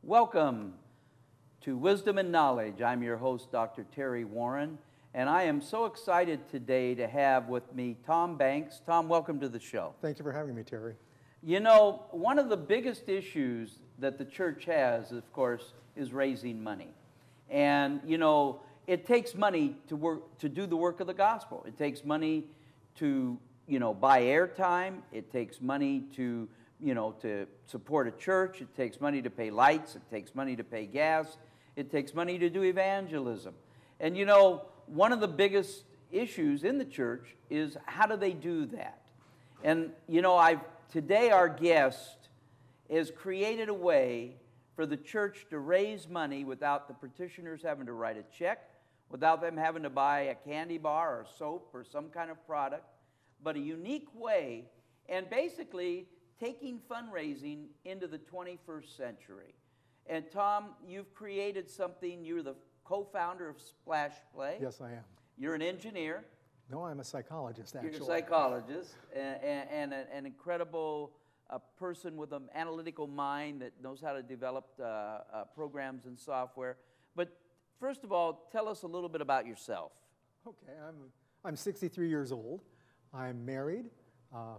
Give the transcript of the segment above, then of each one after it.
Welcome to Wisdom and Knowledge. I'm your host, Dr. Terry Warren, and I am so excited today to have with me Tom Banks. Tom, welcome to the show. Thank you for having me, Terry. You know, one of the biggest issues that the church has, of course, is raising money. And, you know, it takes money to do the work of the gospel. It takes money to, buy airtime. It takes money to support a church. It takes money to pay lights. It takes money to pay gas. It takes money to do evangelism. And one of the biggest issues in the church is how do they do that? And today our guest has created a way for the church to raise money without the petitioners having to write a check, without them having to buy a candy bar or soap or some kind of product, but a unique way, and basically taking fundraising into the 21st century. And Tom, you've created something. You're the co-founder of Splash Play. Yes, I am. You're an engineer. No, I'm a psychologist, actually. You're a psychologist and an incredible person with an analytical mind that knows how to develop programs and software. But first of all, tell us a little bit about yourself. Okay, I'm 63 years old. I'm married.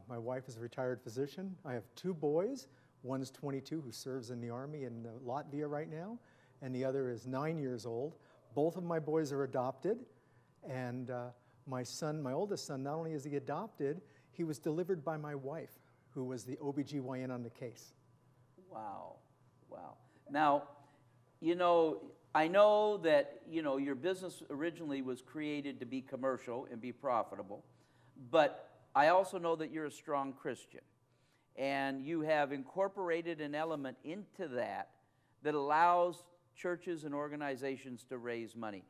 My wife is a retired physician. I have 2 boys. One's 22 who serves in the Army in Latvia right now, and the other is 9 years old. Both of my boys are adopted, and my oldest son, not only is he adopted, he was delivered by my wife, who was the OBGYN on the case. Wow, wow. Now, I know that, your business originally was created to be commercial and be profitable, but I also know that you're a strong Christian, and you have incorporated an element into that allows churches and organizations to raise money.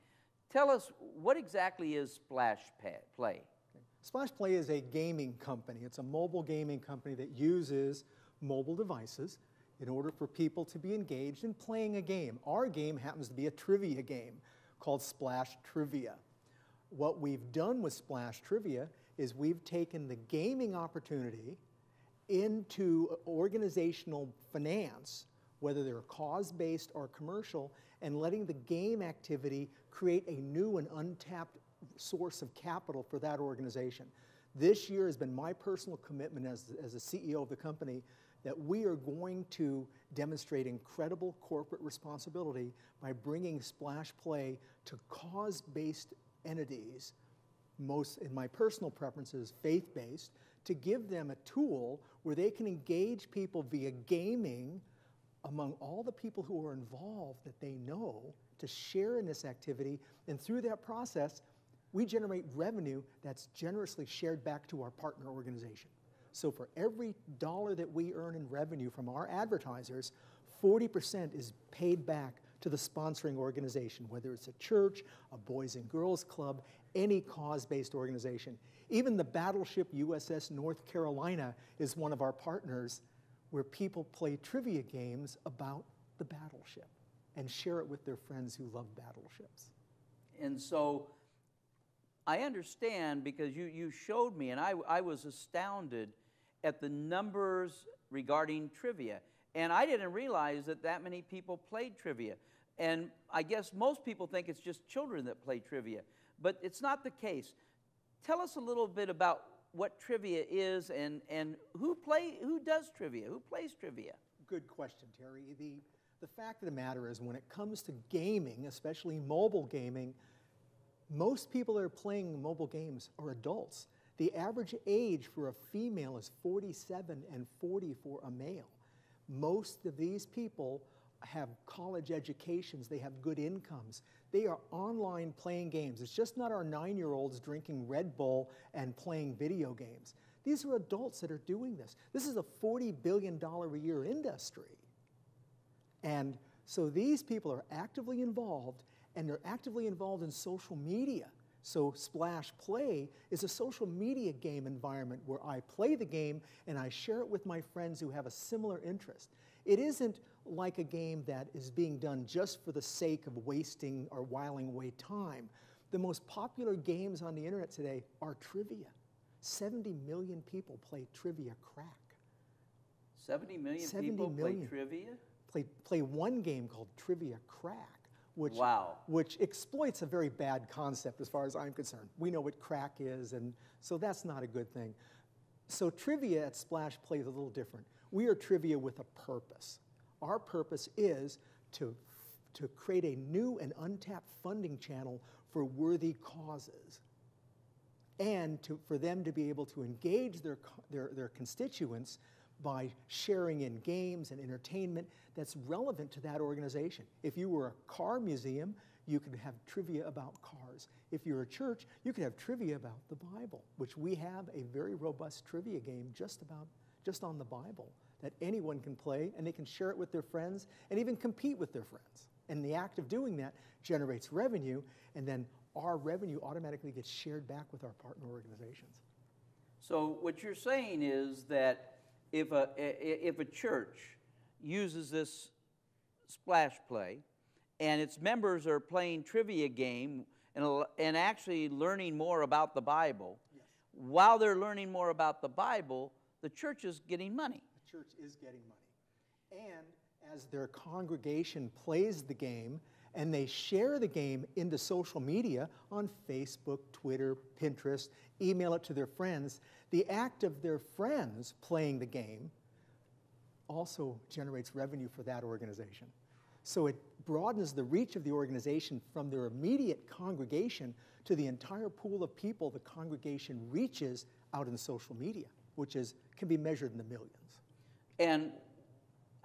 Tell us, what exactly is Splash Play? Splash Play is a gaming company. It's a mobile gaming company that uses mobile devices in order for people to be engaged in playing a game. Our game happens to be a trivia game called Splash Trivia. What we've done with Splash Trivia is we've taken the gaming opportunity into organizational finance, whether they're cause-based or commercial, and letting the game activity create a new and untapped source of capital for that organization. This year has been my personal commitment as the CEO of the company that we are going to demonstrate incredible corporate responsibility by bringing Splash Play to cause-based entities, most, in my personal preferences, faith-based, to give them a tool where they can engage people via gaming among all the people who are involved that they know, to share in this activity, and through that process, we generate revenue that's generously shared back to our partner organization. So for every dollar that we earn in revenue from our advertisers, 40% is paid back to the sponsoring organization, whether it's a church, a Boys and Girls Club, any cause-based organization. Even the battleship USS North Carolina is one of our partners, where people play trivia games about the battleship and share it with their friends who love battleships. And so I understand, because you showed me, and I was astounded at the numbers regarding trivia. And I didn't realize that many people played trivia. And I guess most people think it's just children that play trivia, but it's not the case. Tell us a little bit about what trivia is and who does trivia, who plays trivia? Good question, Terry. The fact of the matter is, when it comes to gaming, especially mobile gaming, most people that are playing mobile games are adults. The average age for a female is 47 and 40 for a male. Most of these people have college educations, they have good incomes. They are online playing games. It's just not our 9-year-olds drinking Red Bull and playing video games. These are adults that are doing this. This is a $40 billion a year industry. And so these people are actively involved, and they're actively involved in social media. So Splash Play is a social media game environment where I play the game and I share it with my friends who have a similar interest. It isn't like a game that is being done just for the sake of wasting or whiling away time. The most popular games on the internet today are trivia. 70 million people play trivia crack. 70 million people play trivia? play one game called Trivia Crack, which, Wow. which exploits a very bad concept as far as I'm concerned. We know what crack is, and so that's not a good thing. So trivia at Splash Play is a little different. We are trivia with a purpose. Our purpose is to create a new and untapped funding channel for worthy causes, and for them to be able to engage their constituents by sharing in games and entertainment that's relevant to that organization. If you were a car museum, you could have trivia about cars. If you're a church, you could have trivia about the Bible, which we have a very robust trivia game just on the Bible that anyone can play, and they can share it with their friends and even compete with their friends. And the act of doing that generates revenue, and then our revenue automatically gets shared back with our partner organizations. So what you're saying is that if a church uses this Splash Play and its members are playing trivia game and actually learning more about the Bible, Yes. while they're learning more about the Bible, the church is getting money. The church is getting money. And as their congregation plays the game and they share the game into social media on Facebook, Twitter, Pinterest, email it to their friends, the act of their friends playing the game also generates revenue for that organization. So it broadens the reach of the organization from their immediate congregation to the entire pool of people the congregation reaches out in social media, which can be measured in the millions. And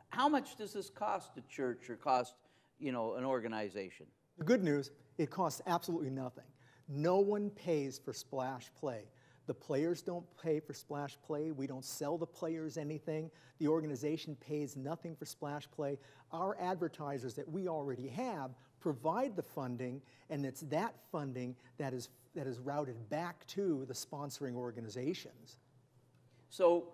how much does this cost a church or cost, an organization? The good news, it costs absolutely nothing. No one pays for Splash Play. The players don't pay for Splash Play. We don't sell the players anything. The organization pays nothing for Splash Play. Our advertisers that we already have provide the funding, and it's that funding that is routed back to the sponsoring organizations. So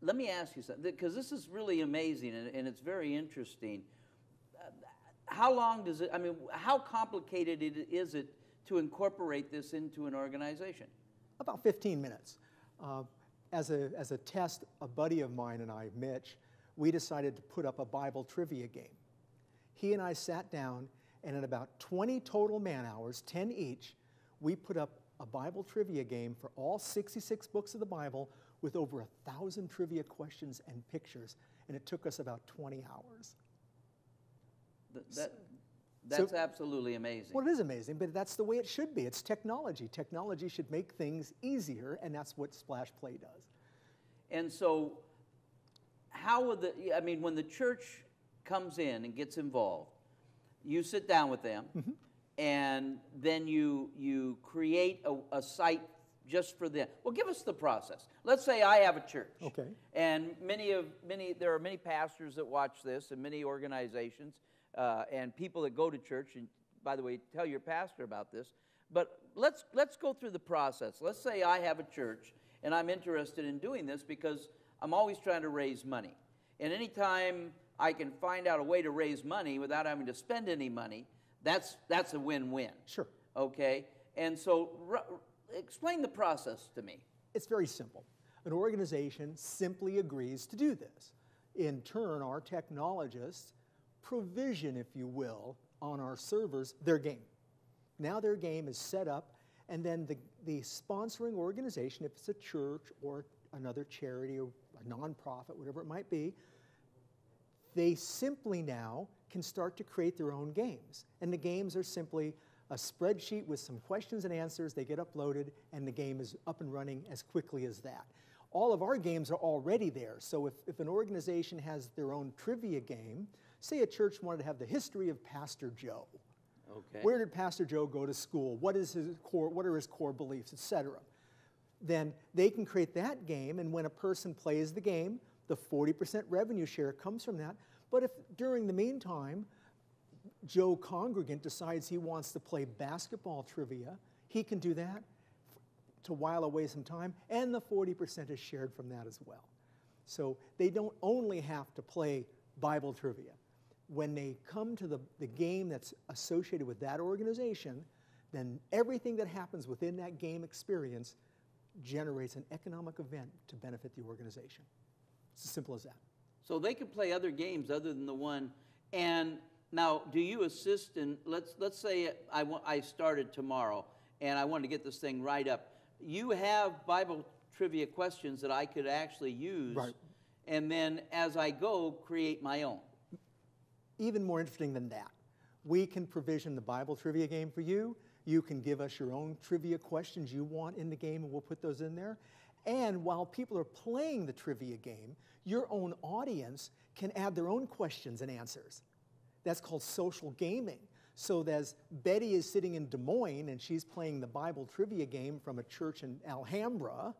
let me ask you something, because this is really amazing and it's very interesting. How long does it, how complicated is it to incorporate this into an organization? About 15 minutes. As a test, a buddy of mine and I, Mitch, we decided to put up a Bible trivia game. He and I sat down, and in about 20 total man hours, 10 each, we put up a Bible trivia game for all 66 books of the Bible with over 1,000 trivia questions and pictures, and it took us about 20 hours. That's absolutely amazing. Well, it is amazing, but that's the way it should be. It's technology. Technology should make things easier, and that's what Splash Play does. And so how would when the church comes in and gets involved, you sit down with them, Mm-hmm. and then you create a site just for them. Well, give us the process. Let's say I have a church. Okay. And there are many pastors that watch this, and many organizations, and people that go to church. And by the way, tell your pastor about this. But let's go through the process. Let's say I have a church, and I'm interested in doing this because I'm always trying to raise money. And anytime I can find out a way to raise money without having to spend any money, that's a win-win. Sure. Okay? And so explain the process to me. It's very simple. An organization simply agrees to do this. In turn, our technologists provision, if you will, on our servers their game. Now their game is set up, and then the sponsoring organization, if it's a church or another charity or a nonprofit, whatever it might be, they simply now can start to create their own games. And the games are simply a spreadsheet with some questions and answers. They get uploaded, and the game is up and running as quickly as that. All of our games are already there. So if an organization has their own trivia game, say a church wanted to have the history of Pastor Joe. Okay. Where did Pastor Joe go to school? What are his core beliefs, etc. Then they can create that game, and when a person plays the game, the 40% revenue share comes from that. But if during the meantime, Joe congregant decides he wants to play basketball trivia, he can do that to while away some time, and the 40% is shared from that as well. So they don't only have to play Bible trivia. When they come to the game that's associated with that organization, then everything that happens within that game experience generates an economic event to benefit the organization. It's as simple as that. So they could play other games other than the one. And now, do you assist in, let's say I started tomorrow and I wanted to get this thing right up. You have Bible trivia questions that I could actually use, Right. and then as I go, create my own. Even more interesting than that, we can provision the Bible trivia game for you. You can give us your own trivia questions you want in the game, and we'll put those in there. And while people are playing the trivia game, your own audience can add their own questions and answers. That's called social gaming. So as Betty is sitting in Des Moines and she's playing the Bible trivia game from a church in Alhambra,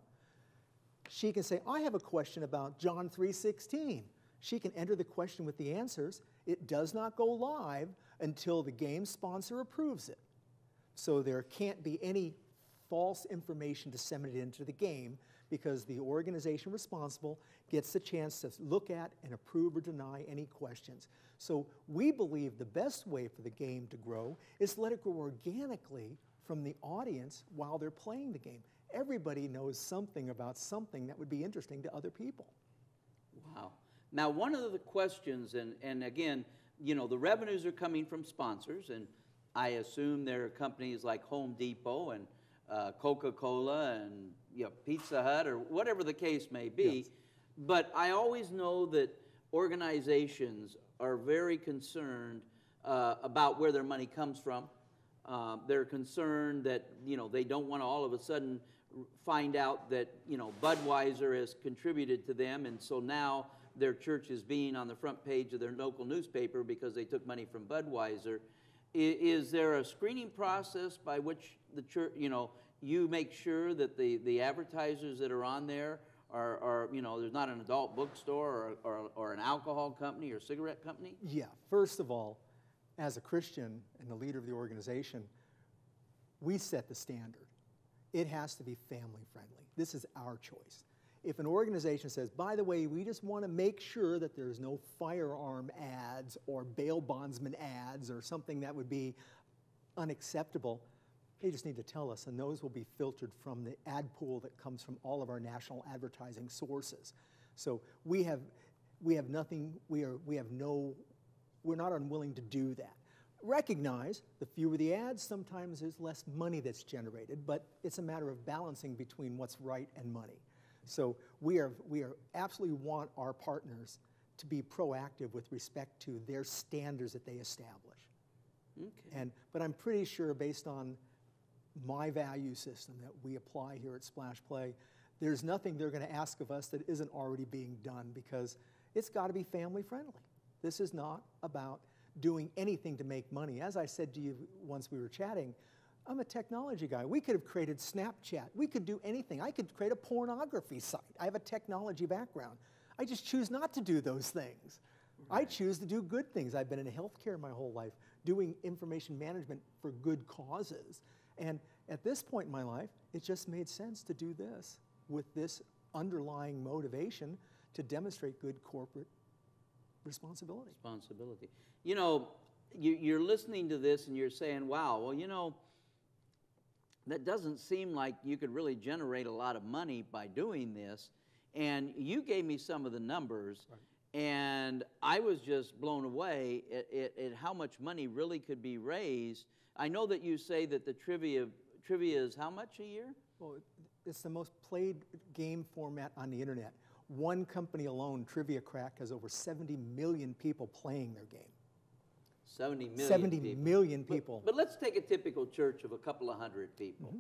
she can say, I have a question about John 3:16. She can enter the question with the answers. It does not go live until the game sponsor approves it. So there can't be any false information disseminated into the game because the organization responsible gets the chance to look at and approve or deny any questions. So we believe the best way for the game to grow is to let it grow organically from the audience while they're playing the game. Everybody knows something about something that would be interesting to other people. Wow. Now, one of the questions, and again, you know, the revenues are coming from sponsors, and I assume there are companies like Home Depot and Coca-Cola and, you know, Pizza Hut or whatever the case may be. Yes. But I always know that organizations are very concerned about where their money comes from. They're concerned that, you know, they don't want to all of a sudden find out that, you know, Budweiser has contributed to them, and so now their church is being on the front page of their local newspaper because they took money from Budweiser. Is there a screening process by which the church, you know, you make sure that the advertisers that are on there are, you know, there's not an adult bookstore or an alcohol company or cigarette company? Yeah, first of all, as a Christian and the leader of the organization, we set the standard. It has to be family friendly. This is our choice. If an organization says, by the way, we just want to make sure that there's no firearm ads or bail bondsman ads or something that would be unacceptable, they just need to tell us, and those will be filtered from the ad pool that comes from all of our national advertising sources. So we're not unwilling to do that. Recognize the fewer the ads, sometimes there's less money that's generated, but it's a matter of balancing between what's right and money. So we absolutely want our partners to be proactive with respect to their standards that they establish. Okay. But I'm pretty sure, based on my value system that we apply here at Splash Play, there's nothing they're going to ask of us that isn't already being done, because it's got to be family friendly. This is not about doing anything to make money. As I said to you once we were chatting, I'm a technology guy. We could have created Snapchat. We could do anything. I could create a pornography site. I have a technology background. I just choose not to do those things. Right. I choose to do good things. I've been in healthcare my whole life, doing information management for good causes. And at this point in my life, it just made sense to do this with this underlying motivation to demonstrate good corporate responsibility. You know, you're listening to this and you're saying, wow, well, you know, that doesn't seem like you could really generate a lot of money by doing this. And you gave me some of the numbers, right, and I was just blown away at how much money really could be raised. I know that you say that the trivia is how much a year? Well, it's the most played game format on the internet. One company alone, Trivia Crack, has over 70 million people playing their game. 70 million people. But let's take a typical church of a couple of hundred people.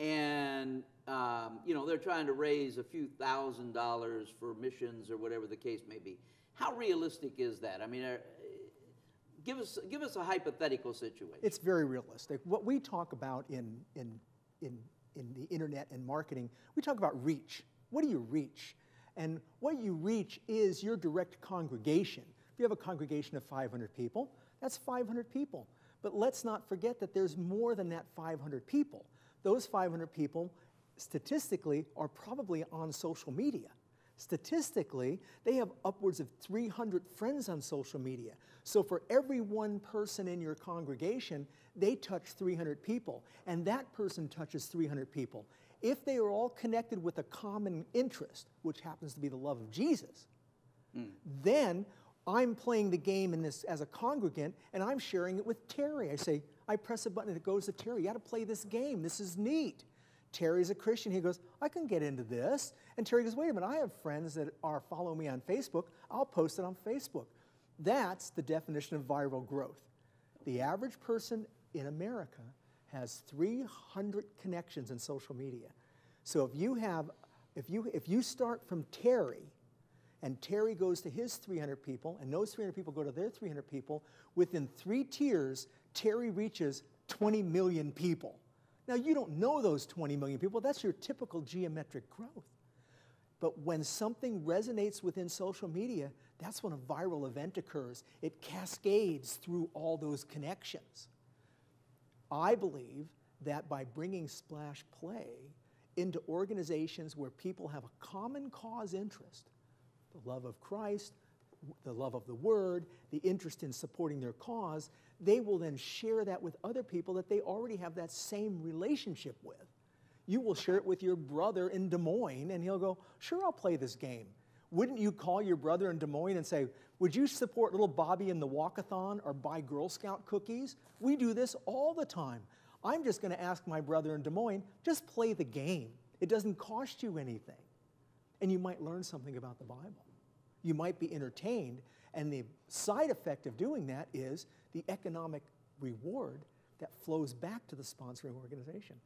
Mm-hmm. And, you know, they're trying to raise a few $1,000s for missions or whatever the case may be. How realistic is that? I mean, give us a hypothetical situation. It's very realistic. What we talk about in the internet and marketing, we talk about reach. What do you reach? And what you reach is your direct congregation. If you have a congregation of 500 people, that's 500 people. But let's not forget that there's more than that 500 people. Those 500 people, statistically, are probably on social media. Statistically, they have upwards of 300 friends on social media. So for every one person in your congregation, they touch 300 people, and that person touches 300 people. If they are all connected with a common interest, which happens to be the love of Jesus, Then I'm playing the game in this as a congregant, and I'm sharing it with Terry. I press a button and it goes to Terry. You got to play this game. This is neat. Terry's a Christian. He goes, I can get into this. And Terry goes, wait a minute, I have friends that are following me on Facebook. I'll post it on Facebook. That's the definition of viral growth. The average person in America has 300 connections in social media. So if you start from Terry, and Terry goes to his 300 people, and those 300 people go to their 300 people, within 3 tiers, Terry reaches 20 million people. Now, you don't know those 20 million people. That's your typical geometric growth. But when something resonates within social media, that's when a viral event occurs. It cascades through all those connections. I believe that by bringing Splash Play into organizations where people have a common cause interest, the love of Christ, the love of the Word, the interest in supporting their cause, they will then share that with other people that they already have that same relationship with. You will share it with your brother in Des Moines, and he'll go, sure, I'll play this game. Wouldn't you call your brother in Des Moines and say, would you support little Bobby in the walkathon or buy Girl Scout cookies? We do this all the time. I'm just going to ask my brother in Des Moines, just play the game. It doesn't cost you anything. And you might learn something about the Bible. You might be entertained, and the side effect of doing that is the economic reward that flows back to the sponsoring organization.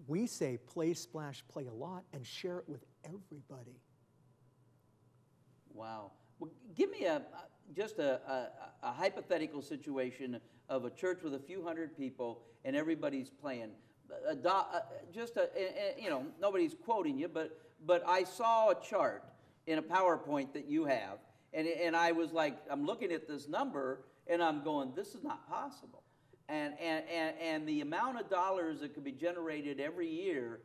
We say play, splash, play a lot, and share it with everybody. Wow. Well, give me just a hypothetical situation of a church with a few hundred people and everybody's playing. Nobody's quoting you, but I saw a chart in a PowerPoint that you have, and I was like, I'm looking at this number, and I'm going, this is not possible. And the amount of dollars that could be generated every year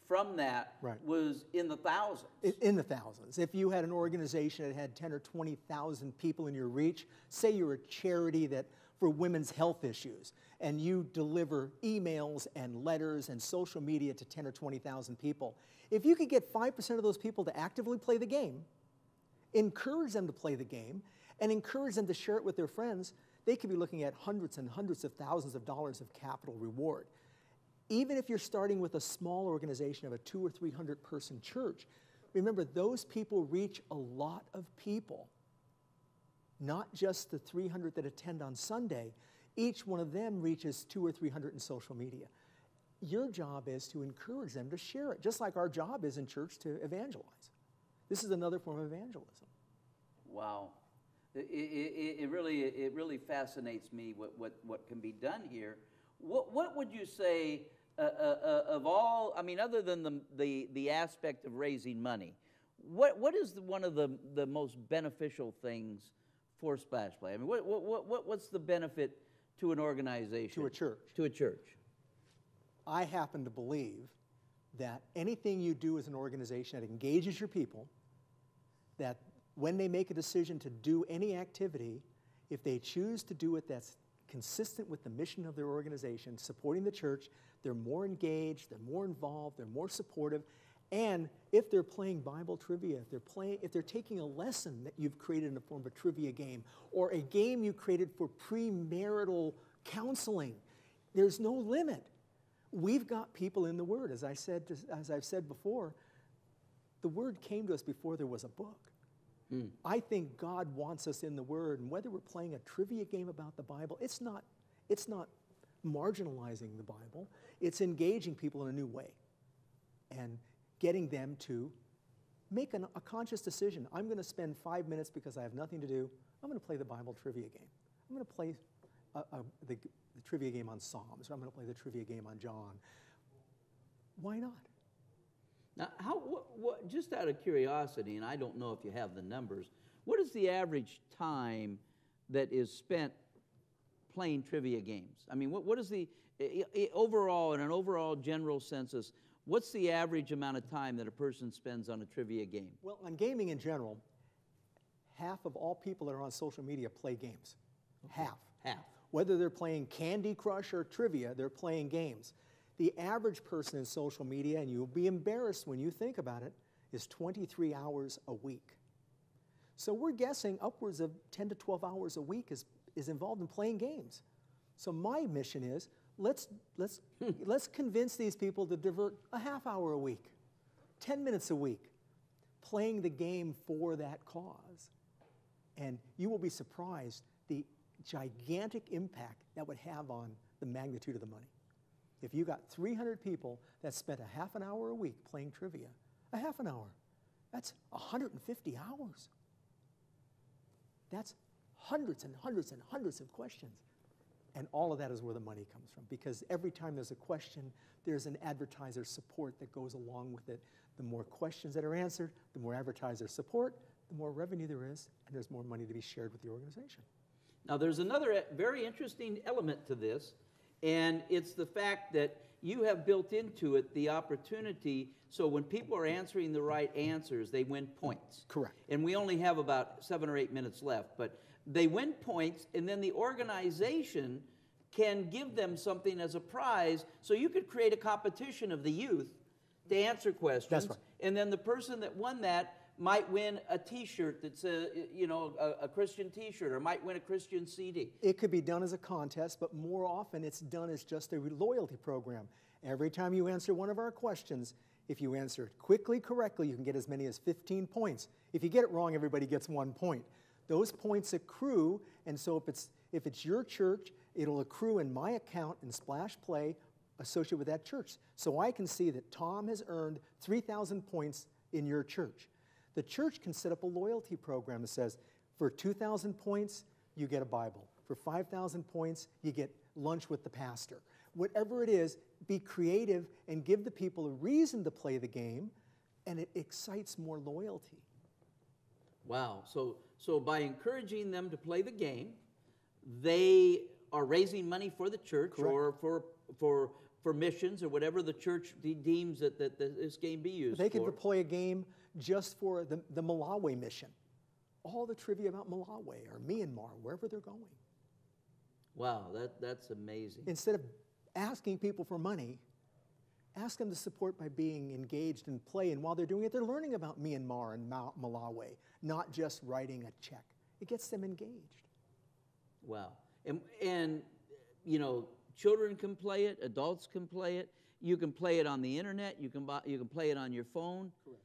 from that was in the thousands. In the thousands. If you had an organization that had 10 or 20,000 people in your reach, say you're a charity that for women's health issues, and you deliver emails and letters and social media to 10 or 20,000 people, if you could get 5% of those people to actively play the game, encourage them to play the game, and encourage them to share it with their friends, they could be looking at hundreds and hundreds of thousands of dollars of capital reward. Even if you're starting with a small organization of a 200 or 300 person church, remember those people reach a lot of people, not just the 300 that attend on Sunday. Each one of them reaches 200 or 300 in social media. Your job is to encourage them to share it, just like our job is in church to evangelize. This is another form of evangelism. Wow. It really fascinates me what can be done here. What would you say of all? I mean, other than the aspect of raising money, what is one of the most beneficial things for Splash Play? I mean, what's the benefit to an organization? To a church. To a church. I happen to believe that anything you do as an organization that engages your people, that when they make a decision to do any activity, if they choose to do it that's consistent with the mission of their organization, supporting the church, they're more engaged, they're more involved, they're more supportive, and if they're playing Bible trivia, if they're taking a lesson that you've created in the form of a trivia game, or a game you created for premarital counseling, there's no limit. We've got people in the Word. As I've said before, the Word came to us before there was a book. I think God wants us in the Word, and whether we're playing a trivia game about the Bible, it's not marginalizing the Bible. It's engaging people in a new way and getting them to make a conscious decision. I'm going to spend 5 minutes because I have nothing to do. I'm going to play the Bible trivia game. I'm going to play the trivia game on Psalms, or I'm going to play the trivia game on John. Why not? Now, just out of curiosity, and I don't know if you have the numbers, what is the average time that is spent playing trivia games? I mean, what is the, overall, in an overall general census, what's the average amount of time that a person spends on a trivia game? Well, on gaming in general, half of all people that are on social media play games. Okay. Half. Whether they're playing Candy Crush or trivia, they're playing games. The average person in social media, and you'll be embarrassed when you think about it, is 23 hours a week. So we're guessing upwards of 10 to 12 hours a week is involved in playing games. So my mission is, let's convince these people to divert a half hour a week, 10 minutes a week, playing the game for that cause. And you will be surprised the gigantic impact that would have on the magnitude of the money. If you got 300 people that spent a half an hour a week playing trivia, a half an hour, that's 150 hours. That's hundreds and hundreds and hundreds of questions. And all of that is where the money comes from, because every time there's a question, there's an advertiser support that goes along with it. The more questions that are answered, the more advertiser support, the more revenue there is, and there's more money to be shared with the organization. Now, there's another very interesting element to this, and it's the fact that you have built into it the opportunity, so when people are answering the right answers, they win points. Correct. And we only have about 7 or 8 minutes left, but they win points, and then the organization can give them something as a prize, so you could create a competition of the youth to answer questions. That's right. And then the person that won that might win a T-shirt that's a Christian T-shirt, or might win a Christian CD. It could be done as a contest, but more often it's done as just a loyalty program. Every time you answer one of our questions, if you answer it quickly, correctly, you can get as many as 15 points. If you get it wrong, everybody gets 1 point. Those points accrue, and so if it's your church, it'll accrue in my account in Splash Play associated with that church. So I can see that Tom has earned 3,000 points in your church. The church can set up a loyalty program that says, for 2,000 points, you get a Bible. For 5,000 points, you get lunch with the pastor. Whatever it is, be creative and give the people a reason to play the game, and it excites more loyalty. Wow. So by encouraging them to play the game, they are raising money for the church. Correct. Or for missions or whatever the church deems that this game be used for. They could deploy a game just for the Malawi mission. All the trivia about Malawi or Myanmar, wherever they're going. Wow, that's amazing. Instead of asking people for money, ask them to support by being engaged in play. And while they're doing it, they're learning about Myanmar and Malawi, not just writing a check. It gets them engaged. Wow. And you know, children can play it, adults can play it. You can play it on the internet. You can play it on your phone. Correct.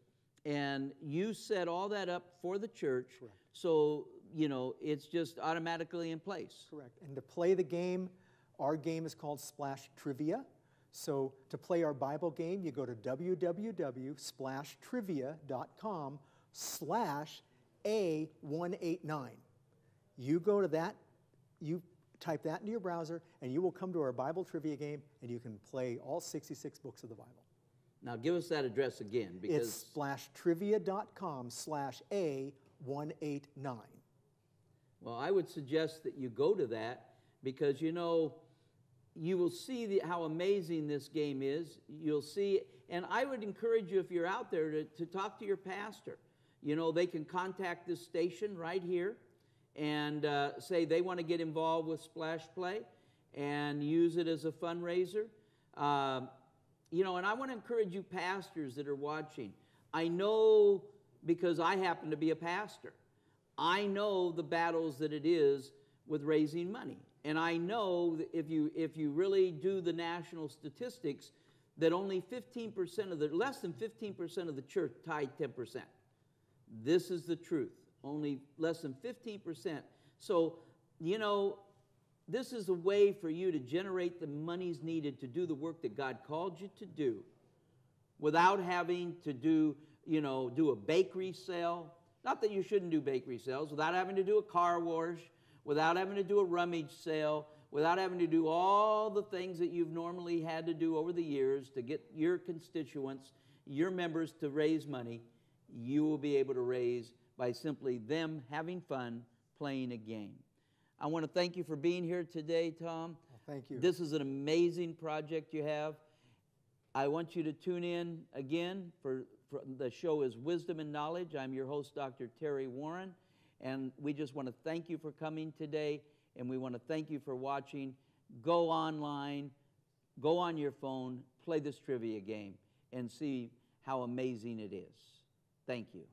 And you set all that up for the church. Correct. So, you know, it's just automatically in place. Correct. And to play the game, our game is called Splash Trivia. So to play our Bible game, you go to www.splashtrivia.com/A189. You go to that, you type that into your browser, and you will come to our Bible trivia game, and you can play all 66 books of the Bible. Now give us that address again, because it's splashtrivia.com/A189. Well, I would suggest that you go to that, because you know, you will see how amazing this game is. You'll see, and I would encourage you, if you're out there, to talk to your pastor. You know, they can contact this station right here and say they want to get involved with Splash Play and use it as a fundraiser. You know, and I want to encourage you pastors that are watching. I know, because I happen to be a pastor, I know the battles that it is with raising money. And I know that if you really do the national statistics, that only 15% less than 15% of the church tithe 10%. This is the truth. Only less than 15%. So, you know, this is a way for you to generate the monies needed to do the work that God called you to do, without having to do a bakery sale. Not that you shouldn't do bakery sales, without having to do a car wash, without having to do a rummage sale, without having to do all the things that you've normally had to do over the years to get your constituents, your members, to raise money. You will be able to raise by simply them having fun playing a game. I want to thank you for being here today, Tom. Well, thank you. This is an amazing project you have. I want you to tune in again for the show is Wisdom and Knowledge. I'm your host, Dr. Terry Warren, and we just want to thank you for coming today, and we want to thank you for watching. Go online, go on your phone, play this trivia game, and see how amazing it is. Thank you.